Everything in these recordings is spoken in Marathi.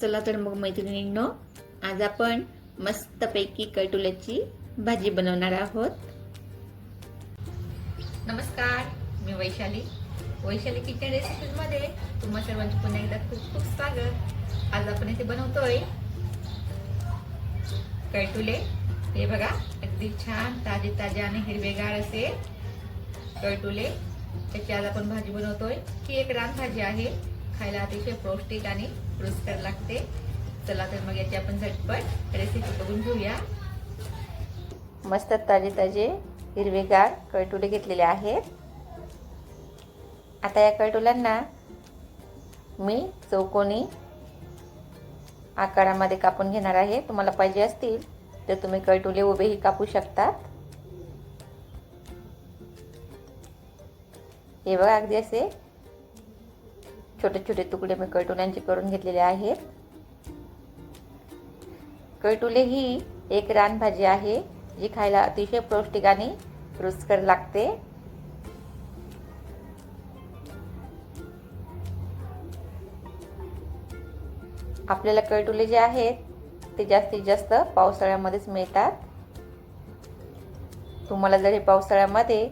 चला तर मग मैत्रिणींनो, आज आपण मस्तपैकी कैटुल्याची भाजी बनवणार आहोत. नमस्कार, मी वैशाली किचन रेसिपीज मध्ये तुम्हा सर्वांचे पुन्हा एकदा खूप खूप स्वागत. आज आपण इथे बनवतोय कैटुले. हे बघा, अगदी छान ताजे ताजे आणि हिरवेगार असे कैटुले. त्याची आज आपण भाजी बनवतोय. ही एक रानभाजी आहे, खायला अतिशय पौष्टिक आणि रुचकर लागते. चला तर मग याची आपण झटपट रेसिपी बघून घेऊया. मस्त ताजे ताजे हिरवेगार कैटुले घेतलेले आहेत. आता या कैटुल्यांना मी चौकोनी आकारामध्ये कापून घेणार आहे. तुम्हाला पाहिजे असतील तर तुम्ही कैटुले उभेही कापू शकतात. हे बघा, अगदी असे छोटे छोटे तुकडे मी कैटुल्यांचे करून घेतलेले आहेत. कैटुले ही एक रानभाजी आहे, जी खायला अतिशय पौष्टिक आणि रुचकर लागते. आपल्याला कैटुले जे आहेत ते जास्तीत जास्त पावसाळ्यामध्येच मिळतात. तुम्हाला जर हे पावसाळ्यामध्ये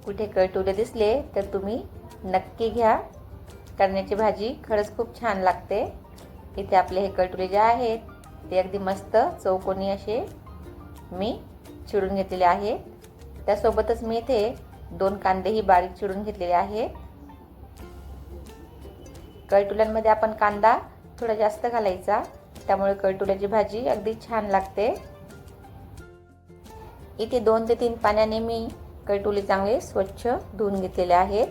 कुठे कैटुले दिसले तर तुम्ही नक्की घ्या, कारण याची भाजी खरंच खूप छान लागते. इथे आपले हे कैटुले जे आहेत ते अगदी मस्त चौकोनी असे मी चिरून घेतलेले आहेत. त्यासोबतच मी इथे 2 कांदेही बारीक चिरून घेतलेले आहेत. कैटुल्यांमध्ये आपण कांदा थोडा जास्त घालायचा, त्यामुळे कैटुल्याची भाजी अगदी छान लागते. इथे 2 ते 3 पाण्याने मी कैटुले चांगले स्वच्छ धुवून घेतलेले आहेत.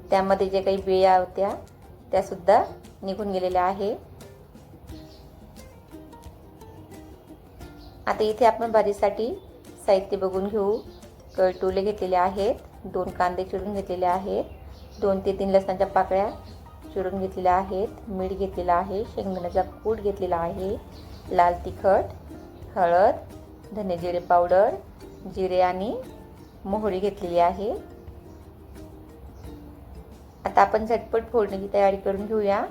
त्यामध्ये जे काही बिया होत्या त्या सुद्धा निघून गेलेल्या आहे. आता इथे आपण भाजीसाठी साहित्य बघून घेऊ. कैटुले घेतलेले आहेत, 2 कांदे चिरून घेतलेले आहेत, 2 ते 3 लसणाच्या पाकळ्या चिरून घेतलेल्या आहेत, मीठ घेतलेलं आहे, शेंगदाण्याचा कूट घेतलेला आहे, लाल तिखट, हळद, धने जिरे पावडर, जिरे आणि मोहरी घेतलेली आहे. आता आपण झटपट फोडणीची तयारी करून घेऊया.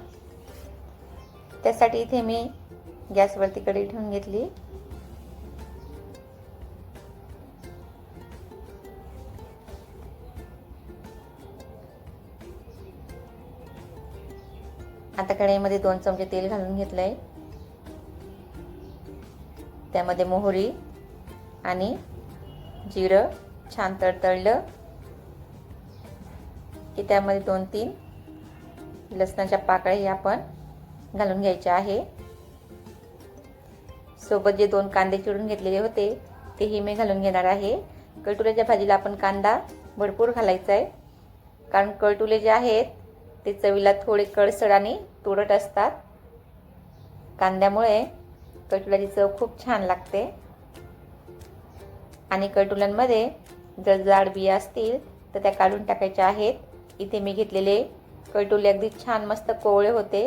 त्यासाठी इथे मी गॅसवरती कढई ठेवून घेतली. आता कढईमध्ये 2 चमचे तेल घालून घेतलंय. त्यामध्ये मोहरी आणि जिरं छान तडतडलं की त्यामध्ये 2-3 लसणाच्या पाकळ्या आपण घालून घ्यायच्या आहे. सोबत जे 2 कांदे चिरून घेतलेले होते तेही मी घालून घेणार आहे. कैटुल्याच्या भाजीला आपण कांदा भरपूर घालायचा आहे, कारण कैटुले जे आहेत ते चवीला थोडे कडसड आणि तुरट असतात. कांद्यामुळे कैटुल्याची चव खूप छान लागते. आणि कैटुल्यांमध्ये जर जाड बिया असतील तर त्या काढून टाकायच्या आहेत. इथे मी घेतलेले कैटुले अगदी छान मस्त कोवळे होते,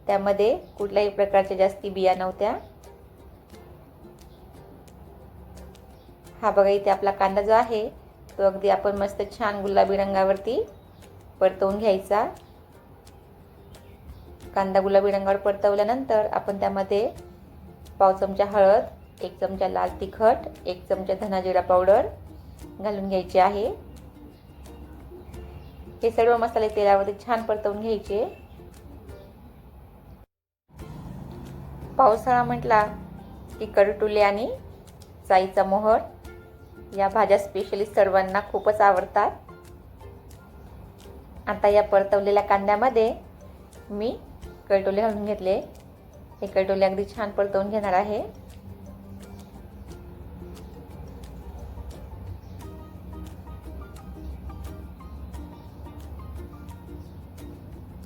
त्यामध्ये कुठल्याही प्रकारच्या जास्ती बिया नव्हत्या. हा बघा, इथे आपला कांदा जो आहे तो अगदी आपण मस्त छान गुलाबी रंगावरती परतवून घ्यायचा. कांदा गुलाबी रंगावर परतवल्यानंतर आपण त्यामध्ये पाव चमचा हळद, 1 चमचा लाल तिखट, 1 चमचा धना जिरा पावडर घालून घ्यायचे आहे. हे सर्व मसाले तेलामध्ये छान परतवून घ्यायचे. पावसाळा म्हटला की कैटुले आणि चाईचा मोहर या भाज्या स्पेशली सर्वांना खूपच आवडतात. आता या परतवलेल्या कांद्यामध्ये मी कैटुले घालून घेतले. हे कैटुले अगदी छान परतवून घेणार आहे.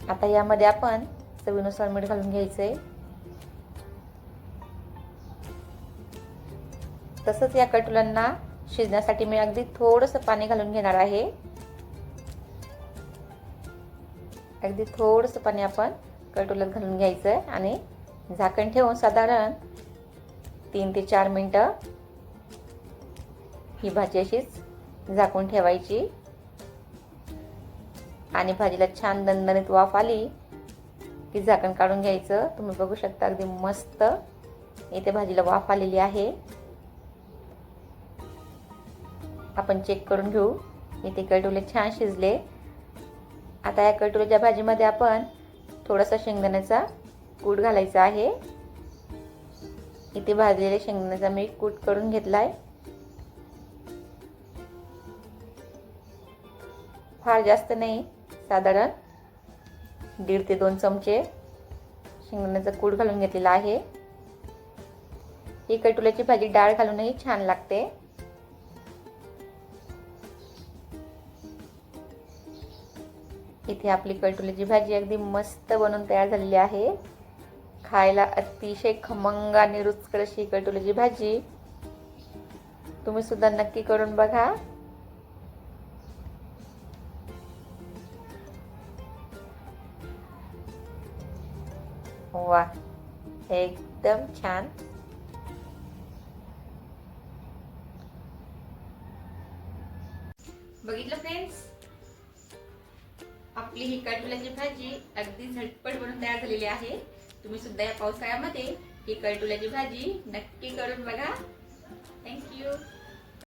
आता यामध्ये आपण चवीनुसार मीठ घालून घ्यायचे. तसंच या कैटुल्यांना शिजण्यासाठी मी अगदी थोडंसं पाणी घालून घेणार आहे. अगदी थोडंसं पाणी आपण कैटुल्यात घालून घ्यायचं आणि झाकण ठेवून साधारण 3 ते 4 मिनिटं ही भाजी अशीच झाकून ठेवायची. आणि भाजीला छान दणदणीत वाफ आली की झाकण काढून घ्यायचं. तुम्ही बघू शकता अगदी मस्त इथे भाजीला वाफ आलेली आहे. आपण चेक करून घेऊ. इथे कटोले छान शिजले. आता या कटोल्याच्या भाजीमध्ये आपण थोडासा शेंगदाण्याचा कूट घालायचा आहे. इथे भाजलेले शेंगदाण्याचा मी कूट करून घेतलाय. फार जास्त नाही, साधारण 1.5 ते 2 चमचे शेंगदाण्याचा कूट घालून घेतलेला आहे. ही कटोल्याची भाजी डाळ घालूनही छान लागते. इथे आपली कटोल्याची भाजी अगदी मस्त बनवून तयार झालेली आहे. खायला अतिशय खमंग आणि रुचकर अशी कटोल्याची भाजी तुम्ही सुद्धा नक्की करून बघा. वा, एकदम छान. बघितलं फ्रेंड्स, आपली ही कटोल्याची भाजी अगदी झटपट बनवून तयार झालेली आहे. तुम्ही सुद्धा या पावसाळ्यामध्ये ही कटोल्याची भाजी नक्की करून बघा. थँक्यू.